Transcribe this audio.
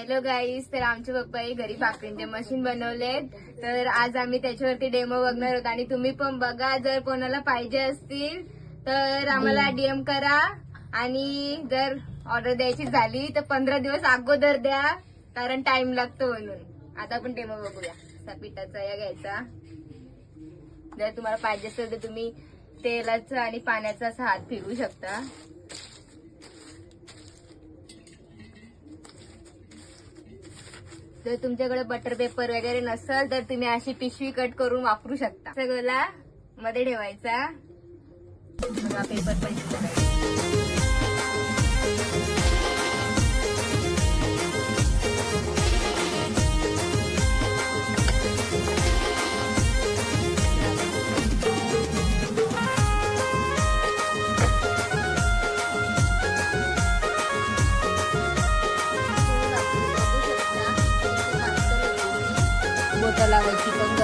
Hello गाईस, तर आमचे पप्पाही घरी भाकरींचे मशीन बनवलेत. तर आज आम्ही त्याच्यावरती डेमो बघणार आहोत आणि तुम्ही पण बघा. जर कोणाला पाहिजे असतील तर आम्हाला डीएम करा आणि जर ऑर्डर द्यायची झाली तर 15 दिवस अगोदर द्या, कारण टाइम लागतो म्हणून. आता आपण डेमो बघूया. असा पिठाचा या घ्यायचा. जर तुम्हाला पाहिजे असेल तर तुम्ही तेलाचा आणि पाण्याचा असा हात फिरवू शकता. जर तुमच्याकडे बटर पेपर वगैरे नसेल तर तुम्ही अशी पिशवी कट करून वापरू शकता. सगळ्याला मध्ये ठेवायचा. बघा, पेपर पण ठेवायचा. बोटं लावायची पण